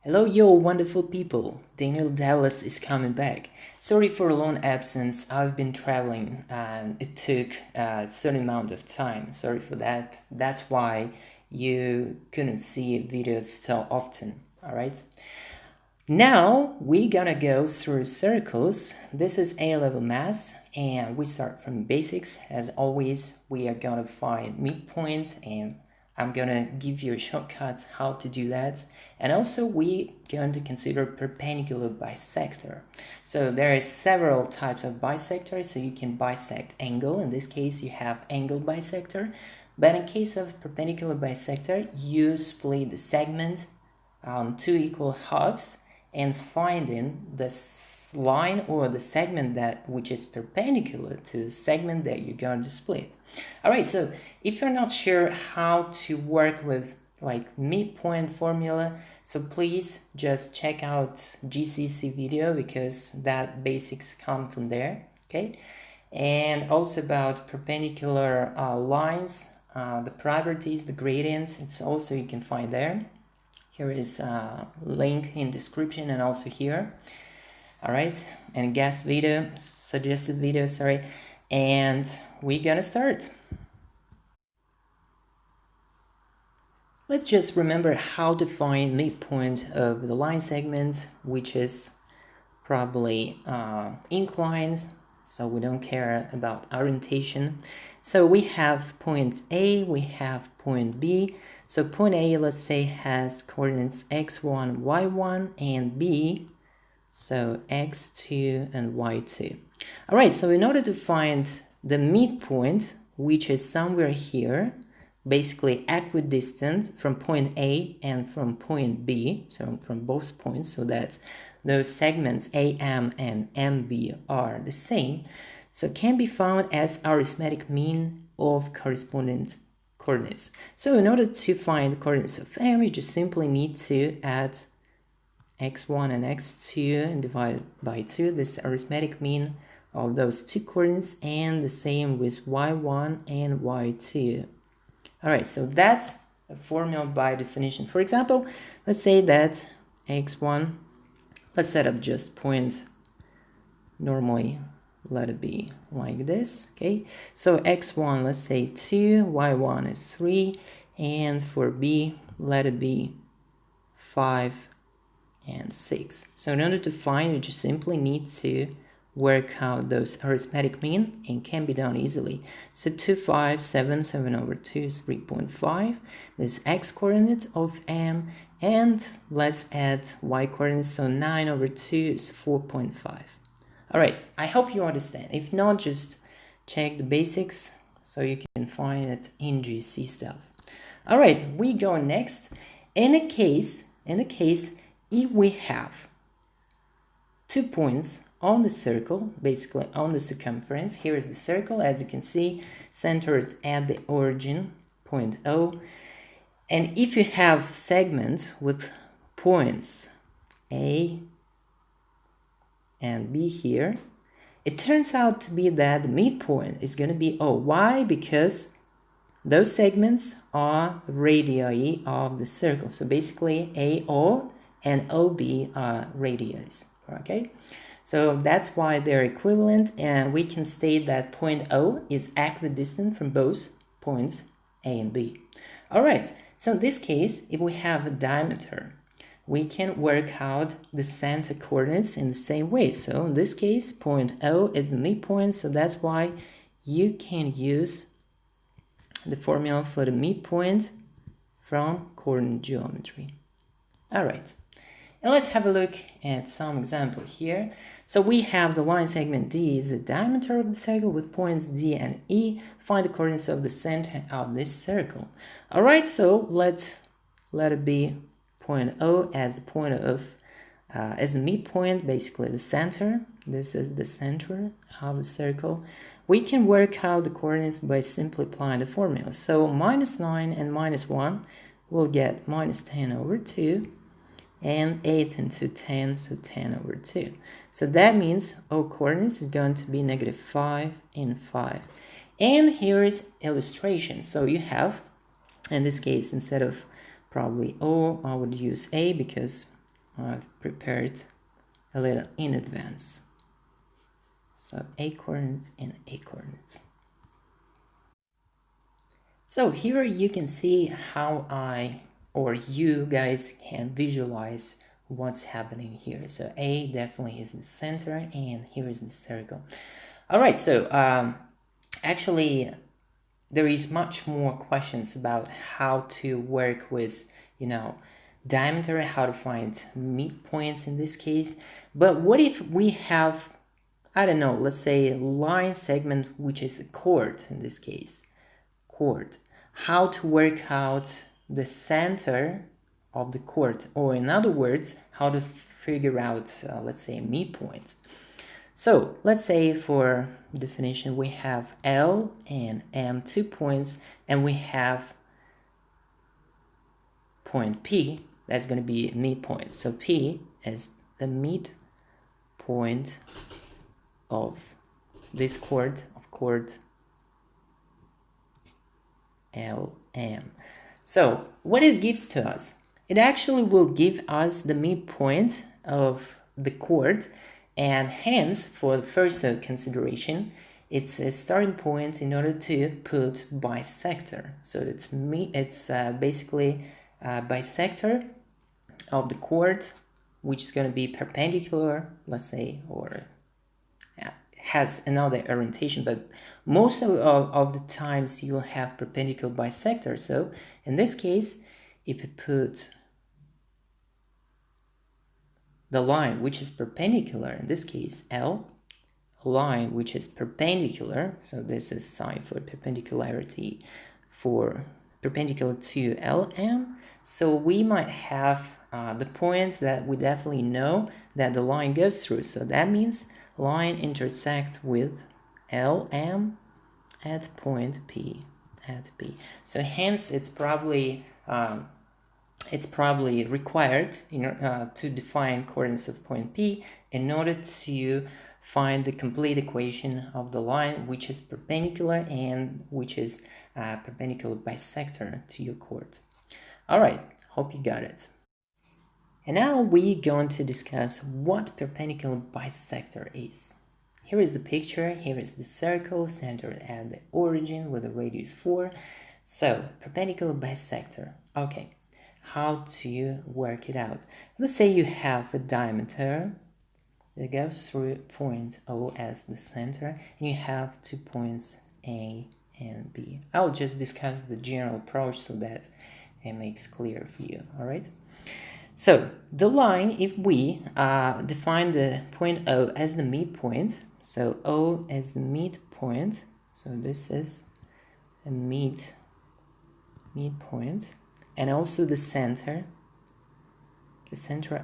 Hello, yo, wonderful people. Daniel Dallas is coming back. Sorry for a long absence. I've been traveling and it took a certain amount of time. Sorry for that. That's why you couldn't see videos so often. All right. Now we're gonna go through circles. This is A-level maths and we start from basics. As always, we are gonna find midpoints and I'm gonna give you shortcuts how to do that. And also we're going to consider perpendicular bisector. So there are several types of bisectors. So you can bisect angle. In this case, you have angle bisector. But in case of perpendicular bisector, you split the segment two equal halves and finding the line or the segment that which is perpendicular to the segment that you're going to split. All right, so if you're not sure how to work with like midpoint formula, so please just check out GCSE video because that basics come from there, okay? And also about perpendicular lines, the properties, the gradients, it's also you can find there. Here is a link in description and also here. All right, and guest video, suggested video, sorry. And we're gonna start. Let's just remember how to find midpoint of the line segment, which is probably inclined, so we don't care about orientation. So we have point A, we have point B. So point A, let's say, has coordinates x1, y1, and B, so x2 and y2. All right, so in order to find the midpoint, which is somewhere here, basically equidistant from point A and from point B, so from both points, so that those segments AM and MB are the same, so can be found as arithmetic mean of corresponding coordinates. So in order to find the coordinates of M, you just simply need to add x1 and x2 and divide by 2, this arithmetic mean of those two coordinates, and the same with y1 and y2. All right, so that's a formula by definition. For example, let's say that x1, let's set up just point, normally let it be like this, okay? So x1, let's say 2, y1 is 3, and for b, let it be 5 and 6. So in order to find, you just simply need to work out those arithmetic mean and can be done easily. So 2, 5, 7, 7 over 2 is 3.5. This x coordinate of M, and let's add y coordinates. So 9 over 2 is 4.5. All right, I hope you understand. If not, just check the basics so you can find it in GC stuff. All right, we go next. In a case, if we have 2 points on the circle, basically on the circumference, here is the circle, as you can see, centered at the origin, point O. And if you have segments with points A and B here, it turns out to be that the midpoint is going to be O. Why? Because those segments are radii of the circle. So basically AO and OB are radii, okay? So that's why they're equivalent, and we can state that point O is equidistant from both points A and B. All right, so in this case, if we have a diameter, we can work out the center coordinates in the same way. So in this case, point O is the midpoint, so that's why you can use the formula for the midpoint from coordinate geometry. All right, and let's have a look at some example here. So we have the line segment D is the diameter of the circle with points D and E. Find the coordinates of the center of this circle. All right, so let it be point O as the point of as the midpoint, basically the center. This is the center of the circle. We can work out the coordinates by simply applying the formula. So minus 9 and minus 1 will get minus 10 over 2, and 8 into 10, so 10 over 2. So that means O coordinates is going to be negative 5 and 5. And here is illustration. So you have, in this case, instead of probably O, I would use A because I've prepared a little in advance. So A coordinates and A coordinates. So here you can see how you guys can visualize what's happening here. So A definitely is the center, and here is the circle. All right, so actually there is much more questions about how to work with, diameter, how to find midpoints in this case. But what if we have, I don't know, let's say a line segment, which is a chord in this case, chord. How to work out the center of the chord, or in other words, how to figure out, let's say, midpoint. So let's say for definition, we have L and M 2 points, and we have point P, that's going to be midpoint. So P is the midpoint of this chord, LM. So what it gives to us, it actually will give us the midpoint of the chord, and hence for the first consideration, it's a starting point in order to put bisector. So it's basically a bisector of the chord, which is going to be perpendicular, let's say, or has another orientation, but most of the times you will have perpendicular bisector. So in this case, if you put the line which is perpendicular, in this case L, a line which is perpendicular, so this is sign for perpendicularity for perpendicular to LM, so we might have the points that we definitely know that the line goes through. So that means line intersect with LM at point P, So hence it's probably required to define coordinates of point P in order to find the complete equation of the line which is perpendicular and which is perpendicular bisector to your chord. All right, hope you got it. And now we're going to discuss what perpendicular bisector is. Here is the picture, here is the circle centered at the origin with a radius 4. So, perpendicular bisector. Okay, how to work it out? Let's say you have a diameter that goes through point O as the center, and you have 2 points A and B. I'll just discuss the general approach so that it makes clear for you, all right? So the line, if we define the point O as the midpoint, so O as the midpoint, so this is a midpoint, and also the center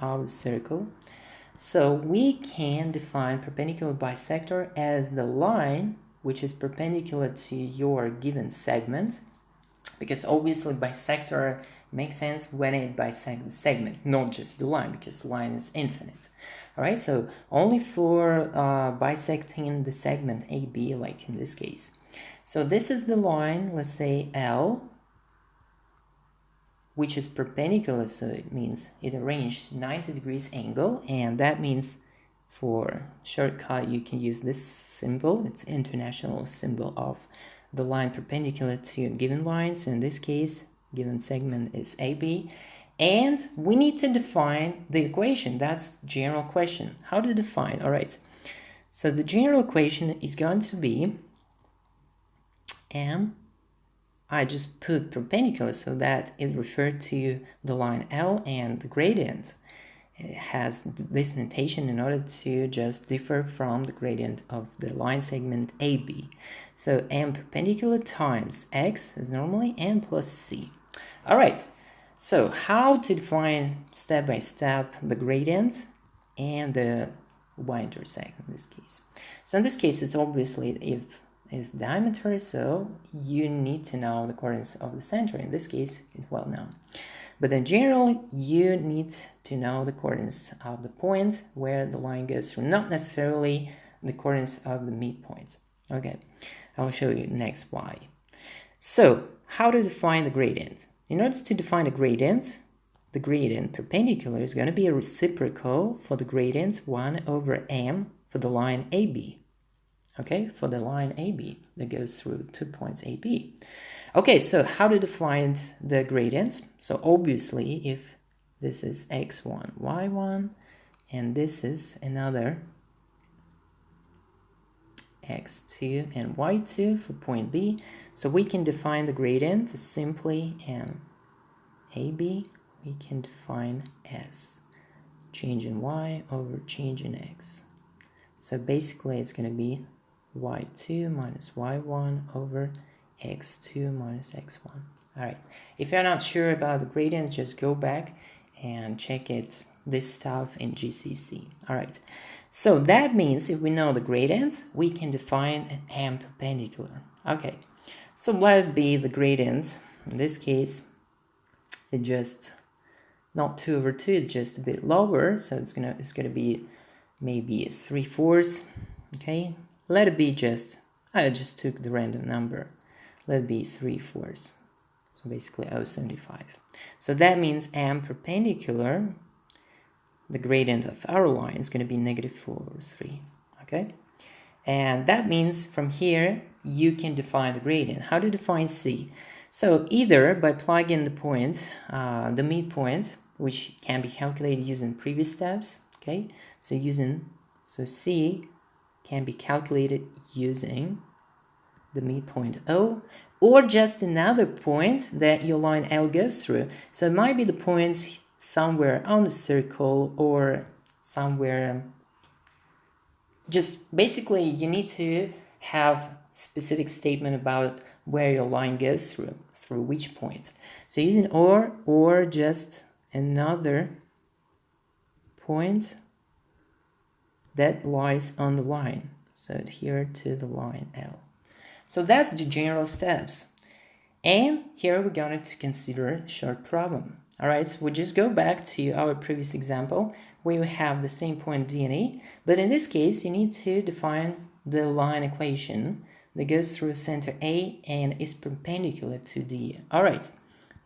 of the circle. So we can define perpendicular bisector as the line which is perpendicular to your given segment, because obviously bisector makes sense when it bisects the segment, not just the line, because the line is infinite. All right, so only for bisecting the segment AB, like in this case. So this is the line, let's say L, which is perpendicular, so it means it arranged 90 degrees angle, and that means for shortcut you can use this symbol. It's international symbol of the line perpendicular to a given line. So in this case, given segment is AB, and we need to define the equation. That's general question. How to define? All right, so the general equation is going to be M. I just put perpendicular so that it referred to the line L, and the gradient, it has this notation in order to just differ from the gradient of the line segment AB. So M perpendicular times X is normally N plus C. All right, so how to define step by step the gradient and the y-intercept in this case. So in this case, it's obviously if is diameter, so you need to know the coordinates of the center. In this case, it's well known. But in general, you need to know the coordinates of the point where the line goes through, not necessarily the coordinates of the midpoint. Okay, I'll show you next why. So, how to define the gradient? In order to define the gradient, the gradient perpendicular is going to be a reciprocal for the gradient 1 over m for the line AB. Okay, for the line AB that goes through 2 points AB. Okay, so how to define the gradient? So obviously, if this is x1, y1, and this is another x2 and y2 for point B, so we can define the gradient simply in AB, we can define as change in y over change in x. So basically it's going to be y2 minus y1 over x2 minus x1. Alright, if you're not sure about the gradient, just go back and check this stuff in GCSE. Alright, so that means if we know the gradient, we can define an m perpendicular. Okay, so let it be the gradient. In this case, it just not 2 over 2, it's just a bit lower, so it's gonna be maybe 3/4. Okay, let it be just, I just took the random number, let it be 3/4, so basically 0.75. So that means m perpendicular, the gradient of our line is going to be -4/3. Okay, and that means from here you can define the gradient. How to define C? So either by plugging the point, the midpoint, which can be calculated using previous steps. Okay, so C can be calculated using the midpoint O, or just another point that your line L goes through. So it might be the point somewhere on the circle or somewhere. Just basically you need to have specific statement about where your line goes through which point. So using or just another point that lies on the line. So adhere to the line L. So that's the general steps. And here we're going to consider a short problem. Alright, so we just go back to our previous example where we have the same point D and E, but in this case you need to define the line equation that goes through center A and is perpendicular to D. Alright,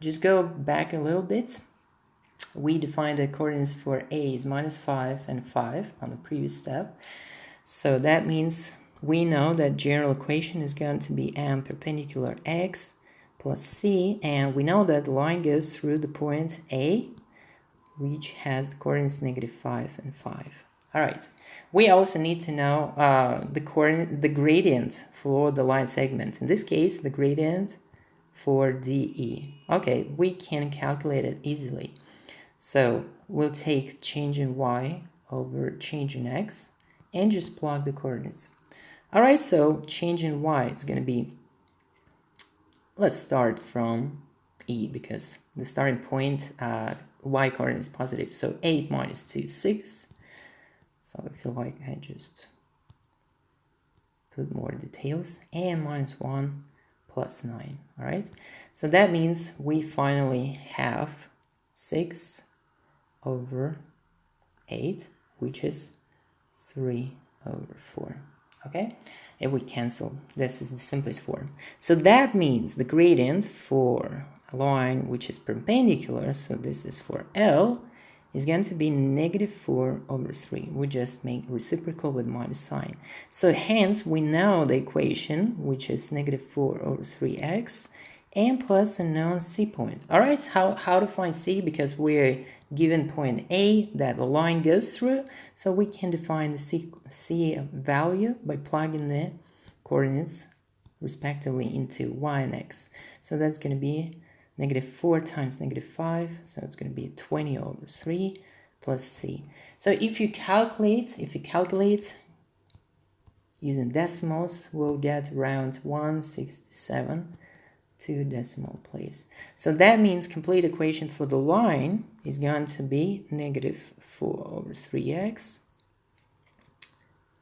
just go back a little bit. We defined the coordinates for A is -5 and 5 on the previous step. So that means we know that general equation is going to be m perpendicular x plus c, and we know that the line goes through the point A, which has the coordinates -5 and 5. Alright, we also need to know the gradient for the line segment. In this case, the gradient for DE. Okay, we can calculate it easily. So we'll take change in y over change in x and just plug the coordinates. Alright, so change in y is going to be, let's start from E because the starting point y coordinate is positive. So 8 minus 2 is 6. So I feel like I just put more details, and -1 plus 9. Alright, so that means we finally have 6 over 8, which is 3 over 4. Okay, and we cancel. This is the simplest form. So that means the gradient for a line which is perpendicular, so this is for L, is going to be -4 over 3. We just make reciprocal with minus sign. So hence we know the equation, which is -4 over 3x and plus a known C point. Alright, how to find C? Because we're given point A that the line goes through, so we can define the C value by plugging the coordinates respectively into y and x. So that's going to be -4 times -5, so it's going to be 20 over 3 plus C. So if you calculate using decimals, we'll get around 167 to decimal place. So that means complete equation for the line is going to be -4 over 3x,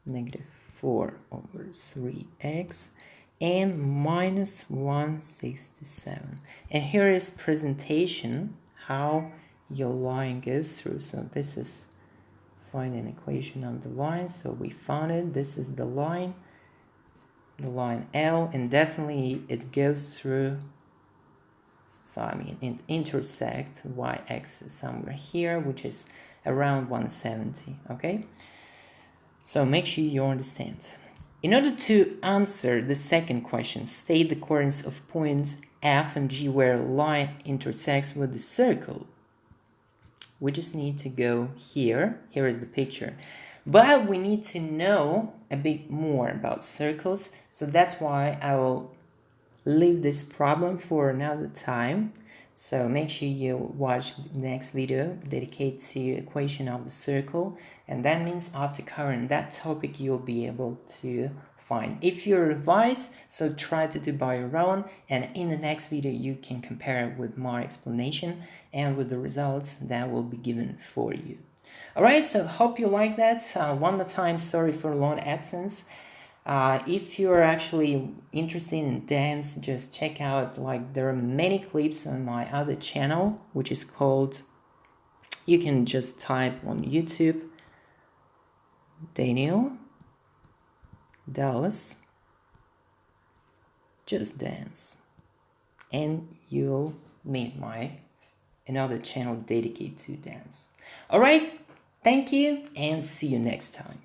-4 over 3x, and minus 167. And here is presentation how your line goes through. So this is find an equation on the line. So we found it. This is the line L, and definitely it goes through So I mean, it intersect y-axis somewhere here, which is around 170, okay? So make sure you understand. In order to answer the second question, state the coordinates of points F and G where a line intersects with the circle. We just need to go here. Here is the picture. But we need to know a bit more about circles. So that's why I will leave this problem for another time. So make sure you watch the next video dedicated to equation of the circle, and that means after covering that topic you'll be able to find. If you revise, so try to do by your own, and in the next video you can compare it with my explanation and with the results that will be given for you. Alright, so hope you like that. One more time, sorry for long absence. If you're actually interested in dance, just check out, like, there are many clips on my other channel, which is called, you can just type on YouTube, Daniel Dallas Just Dance, and you'll meet my another channel dedicated to dance. Alright, thank you and see you next time.